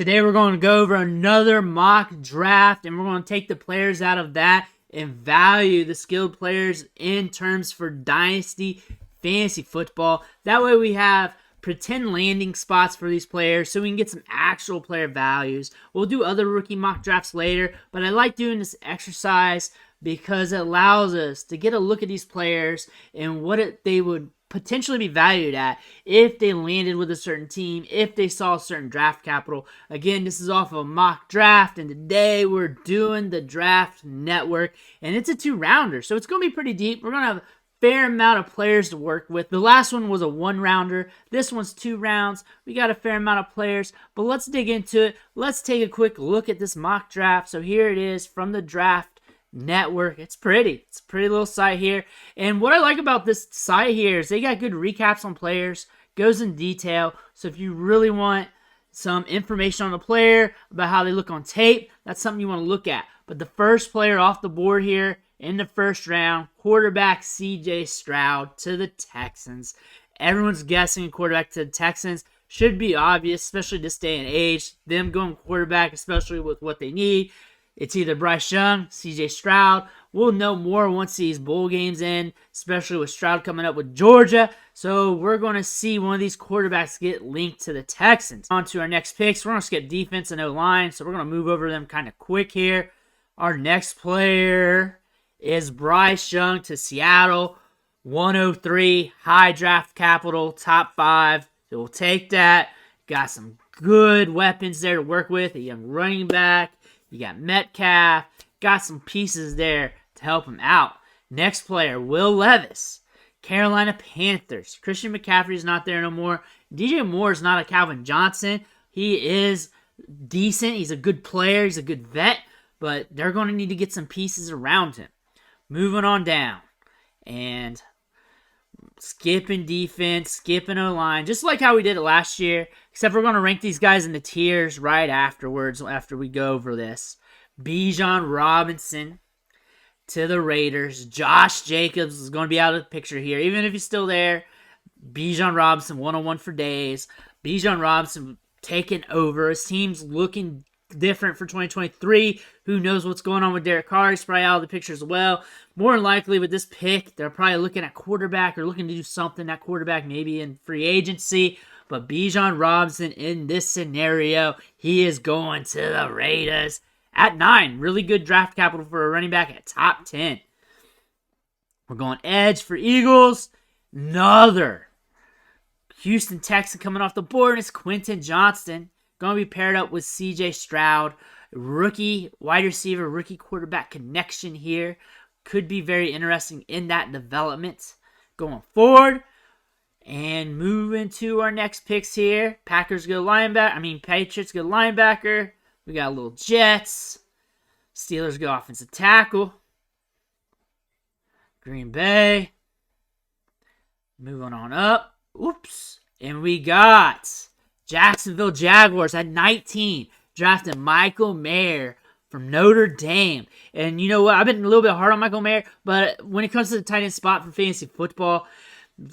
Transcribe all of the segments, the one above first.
Today we're going to go over another mock draft, and we're going to take the players out of that and value the skilled players in terms for Dynasty fantasy football. That way we have pretend landing spots for these players so we can get some actual player values. We'll do other rookie mock drafts later, but I like doing this exercise because it allows us to get a look at these players and what they would potentially be valued at if they landed with a certain team, if they saw a certain draft capital. Again, this is off of a mock draft, and today we're doing the draft network, and it's a 2-rounder, so it's going to be pretty deep. We're going to have a fair amount of players to work with. The last one was a 1-rounder. This one's 2 rounds. We got a fair amount of players, but let's dig into it. Let's take a quick look at this mock draft. So here it is from the draft network. It's pretty. It's a pretty little site here. And what I like about this site here is they got good recaps on players, goes in detail. So if you really want some information on the player, about how they look on tape, that's something you want to look at. But the first player off the board here in the first round, quarterback CJ Stroud to the Texans. Everyone's guessing a quarterback to the Texans. Should be obvious, especially this day and age. Them going quarterback, especially with what they need. It's either Bryce Young, CJ Stroud. We'll know more once these bowl games end, especially with Stroud coming up with Georgia. So we're going to see one of these quarterbacks get linked to the Texans. On to our next picks. We're going to skip defense and O-line, so we're going to move over them kind of quick here. Our next player is Bryce Young to Seattle. 103, high draft capital, top 5. So we'll take that. Got some good weapons there to work with. A young running back. You got Metcalf. Got some pieces there to help him out. Next player, Will Levis. Carolina Panthers. Christian McCaffrey's not there no more. DJ Moore is not a Calvin Johnson. He is decent. He's a good player. He's a good vet. But they're going to need to get some pieces around him. Moving on down. And skipping defense, skipping O-line, just like how we did it last year, except we're going to rank these guys in the tiers right afterwards after we go over this. Bijan Robinson to the Raiders. Josh Jacobs is going to be out of the picture here. Even if he's still there, Bijan Robinson, 101 for days. Bijan Robinson taking over. His team's looking different for 2023. Who knows what's going on with Derek Carr? He's probably out of the picture as well. More than likely with this pick, they're probably looking at quarterback or looking to do something at quarterback, maybe in free agency. But Bijan Robinson in this scenario, he is going to the Raiders at 9. Really good draft capital for a running back at top 10. We're going edge for Eagles. Another Houston Texan coming off the board is Quentin Johnston. Going to be paired up with CJ Stroud. Rookie wide receiver, rookie quarterback connection here. Could be very interesting in that development going forward. And moving to our next picks here. Patriots go linebacker. We got a little Jets. Steelers go offensive tackle. Green Bay. Moving on up. Oops. And we got Jacksonville Jaguars at 19. Drafted Michael Mayer from Notre Dame. And you know what? I've been a little bit hard on Michael Mayer, but when it comes to the tight end spot for fantasy football,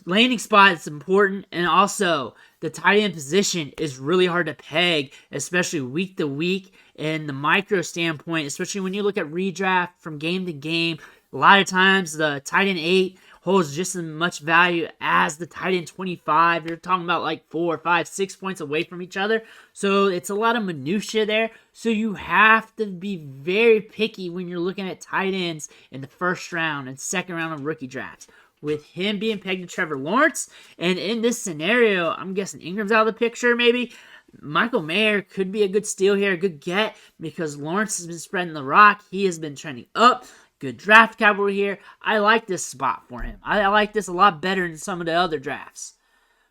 landing spot is important. And also, the tight end position is really hard to peg, especially week to week. And the micro standpoint, especially when you look at redraft from game to game, a lot of times the tight end 8 holds just as much value as the tight end 25. You're talking about like 4, 5, 6 points away from each other. So it's a lot of minutia there. So you have to be very picky when you're looking at tight ends in the first round and second round of rookie drafts. With him being pegged to Trevor Lawrence, and in this scenario, I'm guessing Ingram's out of the picture maybe. Michael Mayer could be a good steal here, a good get, because Lawrence has been spreading the rock. He has been trending up. Good draft capital here. I like this spot for him. I like this a lot better than some of the other drafts.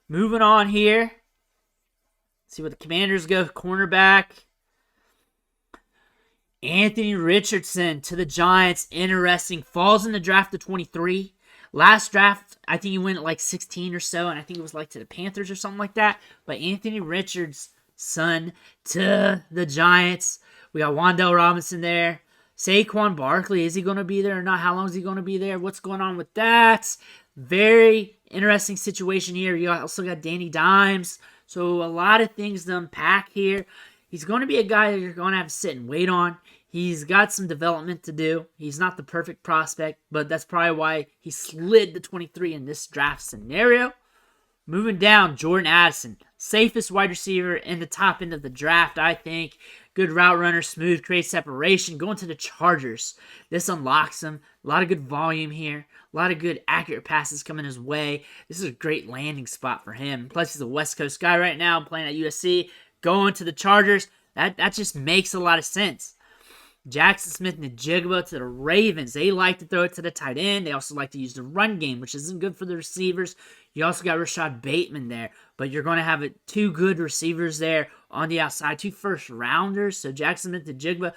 Moving on here. See what the Commanders go. Cornerback. Anthony Richardson to the Giants. Interesting. Falls in the draft to 23. Last draft, I think he went at like 16 or so, and I think it was like to the Panthers or something like that. But Anthony Richardson to the Giants. We got Wan'Dale Robinson there. Saquon Barkley, is he going to be there or not? How long is he going to be there? What's going on with that? Very interesting situation here. You also got Danny Dimes. So a lot of things to unpack here. He's going to be a guy that you're going to have to sit and wait on. He's got some development to do. He's not the perfect prospect, but that's probably why he slid to 23 in this draft scenario. Moving down, Jordan Addison. Safest wide receiver in the top end of the draft, I think. Good route runner, smooth, creates separation. Going to the Chargers. This unlocks him. A lot of good volume here. A lot of good accurate passes coming his way. This is a great landing spot for him. Plus, he's a West Coast guy right now, playing at USC. Going to the Chargers, that just makes a lot of sense. Jackson Smith and Jigba to the Ravens. They like to throw it to the tight end. They also like to use the run game, which isn't good for the receivers. You also got Rashad Bateman there, but you're going to have two good receivers there on the outside, 2 first-rounders. So Jackson Smith and Jigba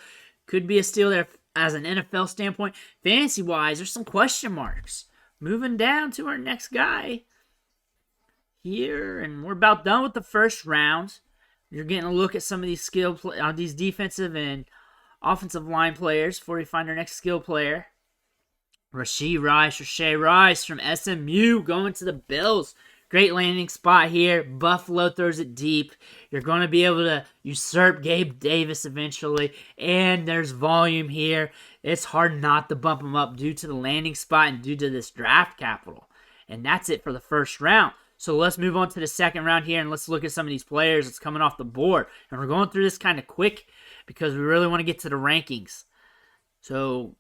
could be a steal there as an NFL standpoint. Fantasy-wise, there's some question marks. Moving down to our next guy here, and we're about done with the first round. You're getting a look at some of these these defensive and offensive line players before we find our next skill player. Rashee Rice from SMU going to the Bills. Great landing spot here. Buffalo throws it deep. You're going to be able to usurp Gabe Davis eventually. And there's volume here. It's hard not to bump him up due to the landing spot and due to this draft capital. And that's it for the first round. So let's move on to the second round here and let's look at some of these players that's coming off the board. And we're going through this kind of quick because we really want to get to the rankings. So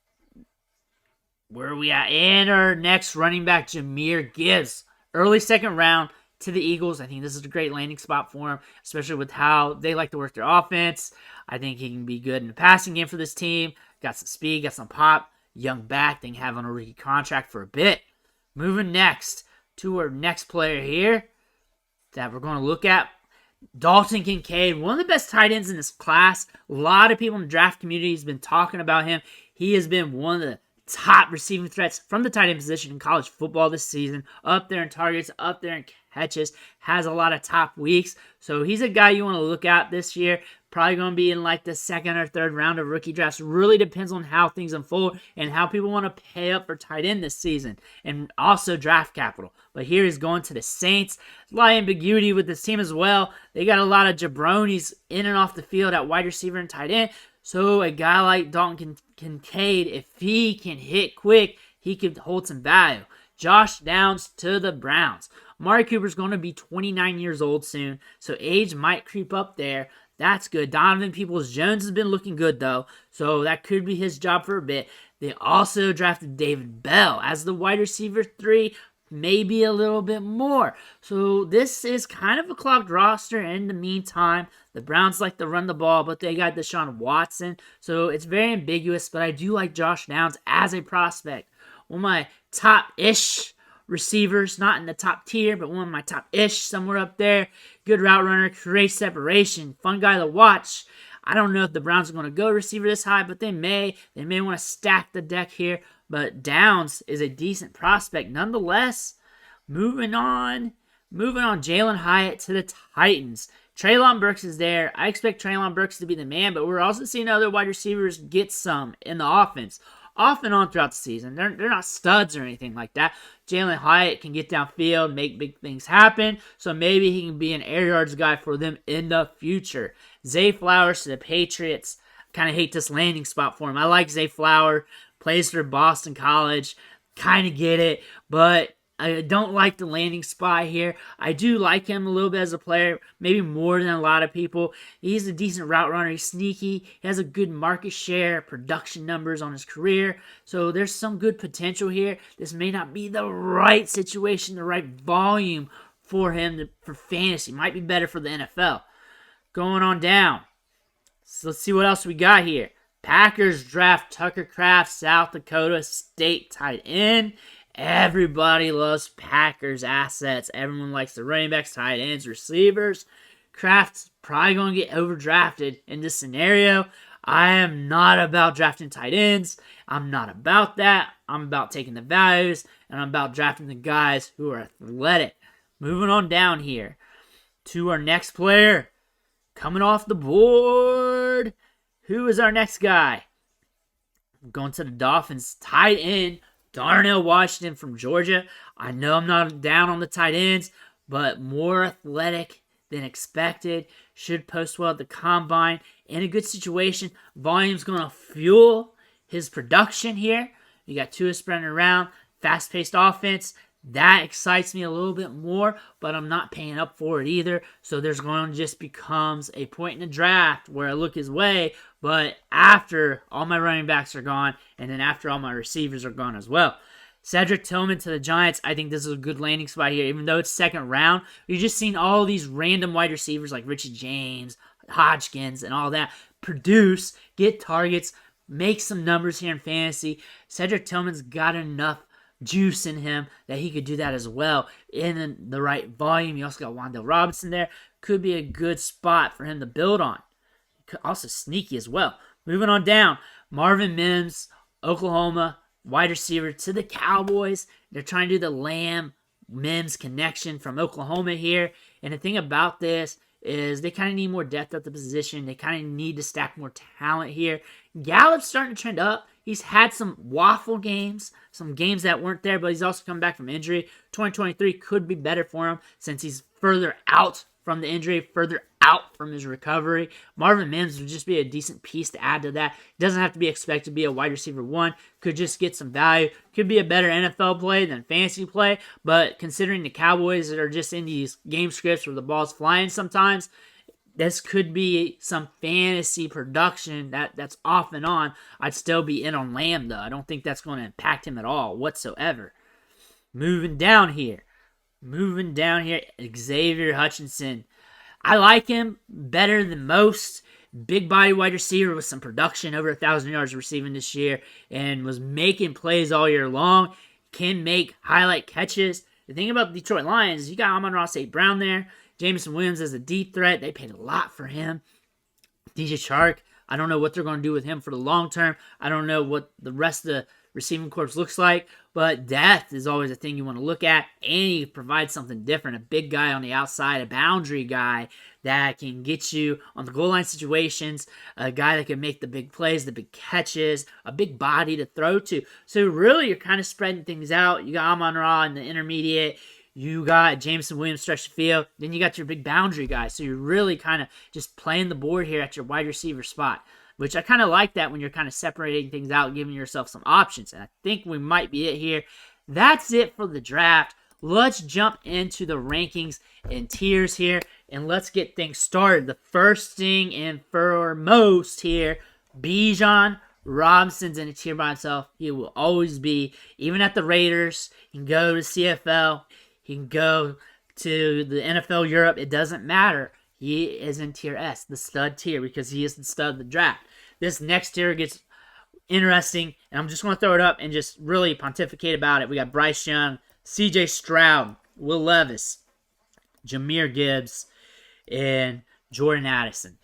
where are we at? And our next running back, Jahmyr Gibbs. Early second round to the Eagles. I think this is a great landing spot for him, especially with how they like to work their offense. I think he can be good in the passing game for this team. Got some speed, got some pop. Young back, they can have on a rookie contract for a bit. Moving next to our next player here that we're going to look at. Dalton Kincaid, one of the best tight ends in this class. A lot of people in the draft community has been talking about him. He has been one of the top receiving threats from the tight end position in college football this season. Up there in targets, up there in catches, has a lot of top weeks. So he's a guy you want to look at this year. Probably going to be in like the second or third round of rookie drafts. Really depends on how things unfold and how people want to pay up for tight end this season. And also draft capital. But here he's going to the Saints. A lot of ambiguity with this team as well. They got a lot of jabronis in and off the field at wide receiver and tight end. So a guy like Dalton Kincaid, if he can hit quick, he could hold some value. Josh Downs to the Browns. Amari Cooper's going to be 29 years old soon, so age might creep up there. That's good. Donovan Peoples-Jones has been looking good, though, so that could be his job for a bit. They also drafted David Bell as the wide receiver 3, maybe a little bit more. So this is kind of a clogged roster in the meantime. The Browns like to run the ball, but they got Deshaun Watson, so it's very ambiguous, but I do like Josh Downs as a prospect. One of my top-ish receivers, not in the top tier, but one of my top-ish, somewhere up there. Good route runner, creates separation, fun guy to watch. I don't know if the Browns are going to go receiver this high, but they may. They may want to stack the deck here, but Downs is a decent prospect nonetheless. Moving on, Jalen Hyatt to the Titans. Treylon Burks is there. I expect Treylon Burks to be the man, but we're also seeing other wide receivers get some in the offense. Off and on throughout the season. They're not studs or anything like that. Jalen Hyatt can get downfield, make big things happen, so maybe he can be an air yards guy for them in the future. Zay Flowers to the Patriots. Kind of hate this landing spot for him. I like Zay Flowers. Plays for Boston College. Kind of get it, but I don't like the landing spot here. I do like him a little bit as a player, maybe more than a lot of people. He's a decent route runner. He's sneaky. He has a good market share, production numbers on his career. So there's some good potential here. This may not be the right situation, the right volume for him for fantasy. Might be better for the NFL. Going on down. So let's see what else we got here. Packers draft Tucker Kraft, South Dakota State tight end. Everybody loves Packers assets. Everyone likes the running backs, tight ends, receivers. Kraft's probably going to get overdrafted in this scenario. I am not about drafting tight ends. I'm not about that. I'm about taking the values, and I'm about drafting the guys who are athletic. Moving on down here to our next player. Coming off the board. Who is our next guy? Going to the Dolphins, tight end. Darnell Washington from Georgia. I know I'm not down on the tight ends, but more athletic than expected. should post well at the combine. In a good situation, volume's going to fuel his production here. You got Tua sprinting around, fast-paced offense. That excites me a little bit more, but I'm not paying up for it either. So there's going to just becomes a point in the draft where I look his way, but after all my running backs are gone, and then after all my receivers are gone as well. Cedric Tillman to the Giants, I think this is a good landing spot here. Even though it's second round, you're just seeing all these random wide receivers like Richie James, Hodgkins, and all that produce, get targets, make some numbers here in fantasy. Cedric Tillman's got enough juice in him that he could do that as well in the right volume. You also got Wan'Dale Robinson there. Could be a good spot for him to build on. Also sneaky as well. Moving on down, Marvin Mims, Oklahoma, wide receiver to the Cowboys. They're trying to do the Lamb-Mims connection from Oklahoma here. And the thing about this is they kind of need more depth at the position. They kind of need to stack more talent here. Gallup's starting to trend up. He's had some waffle games, some games that weren't there, but he's also come back from injury. 2023 could be better for him since he's further out from the injury, further out from his recovery. Marvin Mims would just be a decent piece to add to that. Doesn't have to be expected to be a wide receiver one. Could just get some value. Could be a better NFL play than fantasy play, but considering the Cowboys that are just in these game scripts where the ball's flying sometimes, this could be some fantasy production that's off and on. I'd still be in on Lamb, though. I don't think that's going to impact him at all whatsoever. Moving down here, Xavier Hutchinson. I like him better than most. Big body wide receiver with some production, over 1,000 yards receiving this year, and was making plays all year long. Can make highlight catches. The thing about the Detroit Lions, you got Amon-Ra St. Brown there. Jameson Williams as a deep threat. They paid a lot for him. DJ Chark, I don't know what they're going to do with him for the long term. I don't know what the rest of the receiving corps looks like, but depth is always a thing you want to look at, and he provides something different. A big guy on the outside, a boundary guy that can get you on the goal line situations, a guy that can make the big plays, the big catches, a big body to throw to. So really, you're kind of spreading things out. You got Amon-Ra in the intermediate. You got Jameson Williams stretch the field. Then you got your big boundary guy. So you're really kind of just playing the board here at your wide receiver spot, which I kind of like that when you're kind of separating things out, giving yourself some options. And I think we might be it here. That's it for the draft. Let's jump into the rankings and tiers here, and let's get things started. The first thing and foremost here, Bijan Robinson's in a tier by himself. He will always be, even at the Raiders. He can go to CFL. He can go to the NFL Europe. It doesn't matter. He is in tier S, the stud tier, because he is the stud of the draft. This next tier gets interesting, and I'm just going to throw it up and just really pontificate about it. We got Bryce Young, C.J. Stroud, Will Levis, Jahmyr Gibbs, and Jordan Addison.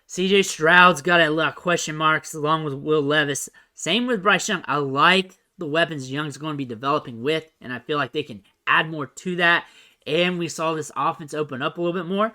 C.J. Stroud's got a lot of question marks along with Will Levis. Same with Bryce Young. I like the weapons Young's going to be developing with, and I feel like they can add more to that. And we saw this offense open up a little bit more.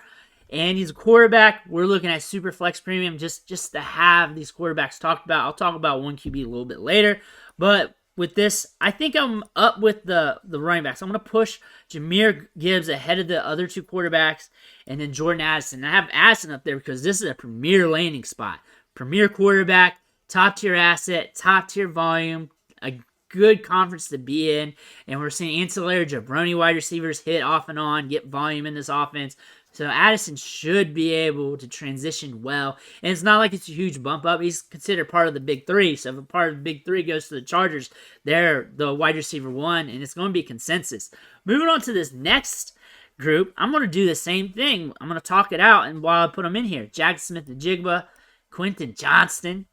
And he's a quarterback. We're looking at super flex premium just to have these quarterbacks talked about. I'll talk about one QB a little bit later. But with this, I think I'm up with the running backs. I'm going to push Jahmyr Gibbs ahead of the other two quarterbacks and then Jordan Addison. I have Addison up there because this is a premier landing spot. Premier quarterback, top-tier asset, top-tier volume, a good conference to be in. And we're seeing ancillary jabroni wide receivers hit off and on, get volume in this offense. So Addison should be able to transition well. And it's not like it's a huge bump up. He's considered part of the big three. So if a part of the big three goes to the Chargers, they're the wide receiver one, and it's going to be consensus. Moving on to this next group, I'm going to do the same thing. I'm going to talk it out and while I put them in here. Jack Smith-Njigba, Quentin Johnston,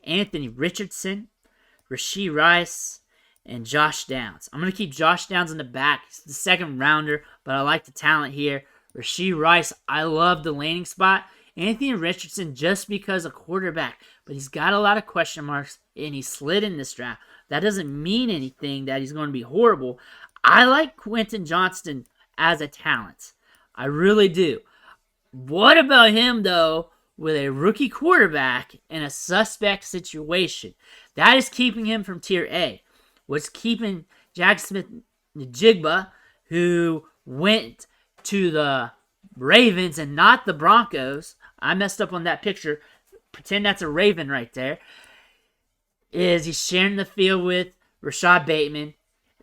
Anthony Richardson, Rashee Rice, and Josh Downs. I'm going to keep Josh Downs in the back. He's the second rounder, but I like the talent here. Rashee Rice, I love the landing spot. Anthony Richardson, just because a quarterback, but he's got a lot of question marks, and he slid in this draft. That doesn't mean anything that he's going to be horrible. I like Quentin Johnston as a talent. I really do. What about him, though, with a rookie quarterback in a suspect situation? That is keeping him from tier A. What's keeping Jack Smith-Njigba, who went to the Ravens and not the Broncos. I messed up on that picture. Pretend that's a Raven right there. Is he's sharing the field with Rashad Bateman.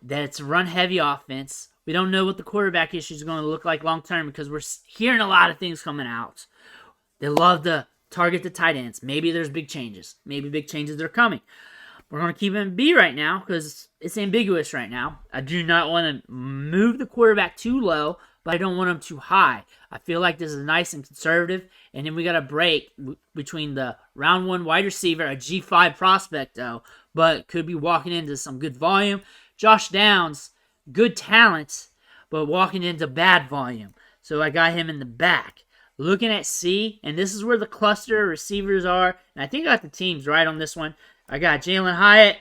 That it's a run-heavy offense. We don't know what the quarterback issue is going to look like long-term because we're hearing a lot of things coming out. They love to target the tight ends. Maybe there's big changes. Maybe big changes are coming. We're going to keep him B right now because it's ambiguous right now. I do not want to move the quarterback too low, but I don't want him too high. I feel like this is nice and conservative. And then we got a break between the round 1 wide receiver, a G5 prospect though, but could be walking into some good volume. Josh Downs, good talent, but walking into bad volume. So I got him in the back. Looking at C, and this is where the cluster receivers are. And I think I got the teams right on this one. I got Jalen Hyatt,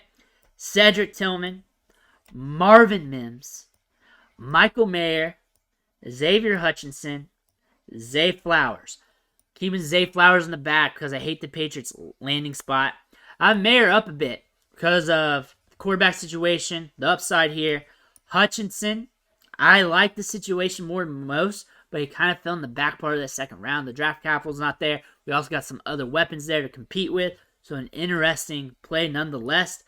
Cedric Tillman, Marvin Mims, Michael Mayer, Xavier Hutchinson, Zay Flowers. Keeping Zay Flowers in the back because I hate the Patriots' landing spot. I have Mayer up a bit because of the quarterback situation, the upside here. Hutchinson, I like the situation more than most, but he kind of fell in the back part of the second round. The draft capital's not there. We also got some other weapons there to compete with, so an interesting play nonetheless.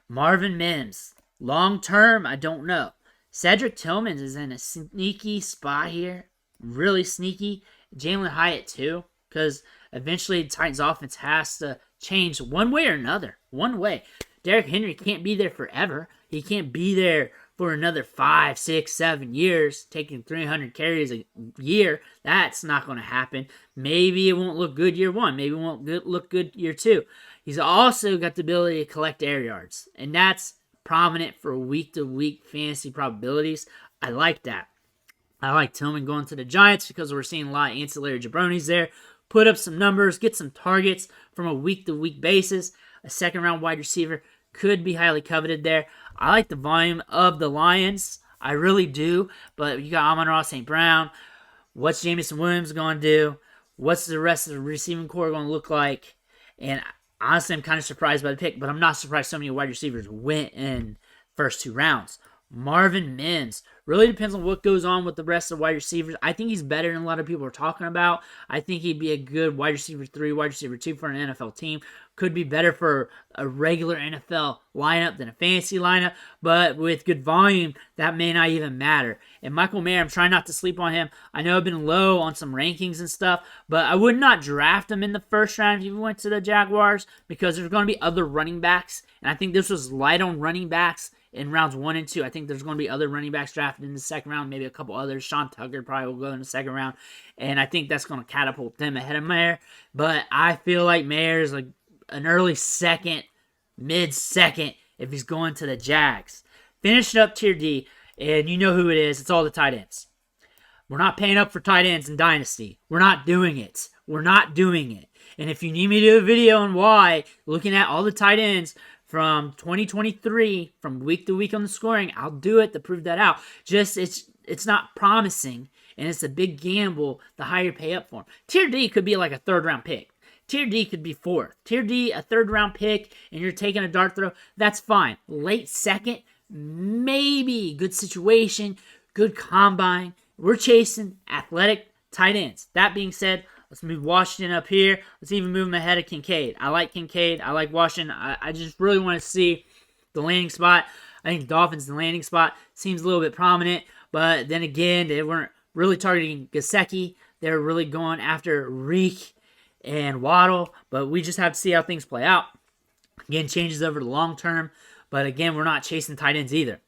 Marvin Mims, long term, I don't know. Cedric Tillman is in a sneaky spot here, really sneaky. Jalen Hyatt too, because eventually the Titans offense has to change one way or another. One way. Derrick Henry can't be there forever. He can't be there for another 5, 6, 7 years, taking 300 carries a year. That's not going to happen. Maybe it won't look good year 1. Maybe it won't look good year 2. He's also got the ability to collect air yards, and that's prominent for week-to-week fantasy probabilities. I like that. I like Tillman going to the Giants because we're seeing a lot of ancillary jabronis there. Put up some numbers, get some targets from a week-to-week basis. A second-round wide receiver could be highly coveted there. I like the volume of the Lions. I really do. But you got Amon-Ra St. Brown. What's Jameson Williams going to do? What's the rest of the receiving core going to look like? And honestly, I'm kind of surprised by the pick, but I'm not surprised so many wide receivers went in first 2 rounds. Marvin Mims. Really depends on what goes on with the rest of the wide receivers. I think he's better than a lot of people are talking about. I think he'd be a good wide receiver 3, wide receiver 2 for an NFL team. Could be better for a regular NFL lineup than a fantasy lineup. But with good volume, that may not even matter. And Michael Mayer, I'm trying not to sleep on him. I know I've been low on some rankings and stuff, but I would not draft him in the first round if he went to the Jaguars because there's going to be other running backs. And I think this was light on running backs in rounds 1 and 2. I think there's going to be other running backs drafted in the second round, maybe a couple others. Sean Tucker probably will go in the second round, and I think that's going to catapult them ahead of Mayer. But I feel like Mayer is like an early second, mid-second if he's going to the Jags. Finished up tier D, and you know who it is. It's all the tight ends. We're not paying up for tight ends in Dynasty. We're not doing it. We're not doing it. And if you need me to do a video on why, looking at all the tight ends from 2023, from week to week on the scoring, I'll do it to prove that out. Just, it's not promising, and it's a big gamble the higher you pay up for him. Tier D could be like a 3rd round pick. Tier D could be 4th. Tier D, a 3rd round pick, and you're taking a dart throw, that's fine. Late 2nd, maybe good situation, good combine. We're chasing athletic tight ends. That being said, let's move Washington up here. Let's even move him ahead of Kincaid. I like Kincaid. I like Washington. I just really want to see the landing spot. I think Dolphins, the landing spot, seems a little bit prominent. But then again, they weren't really targeting Gesicki. They were really going after Reek and Waddle. But we just have to see how things play out. Again, changes over the long term. But again, we're not chasing tight ends either.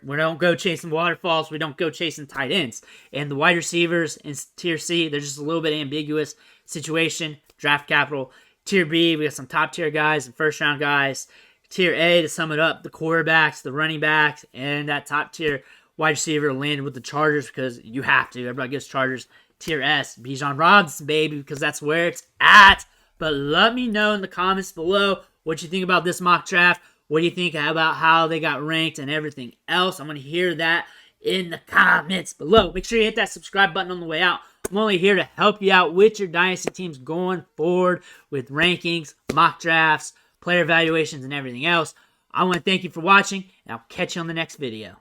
We don't go chasing waterfalls. We don't go chasing tight ends. And the wide receivers in Tier C, they're just a little bit ambiguous situation. Draft capital. Tier B, we got some top-tier guys and first-round guys. Tier A, to sum it up, the quarterbacks, the running backs, and that top-tier wide receiver landed with the Chargers because you have to. Everybody gets Chargers. Tier S, Bijan Robinson, baby, because that's where it's at. But let me know in the comments below what you think about this mock draft. What do you think about how they got ranked and everything else? I'm going to hear that in the comments below. Make sure you hit that subscribe button on the way out. I'm only here to help you out with your Dynasty teams going forward with rankings, mock drafts, player evaluations, and everything else. I want to thank you for watching, and I'll catch you on the next video.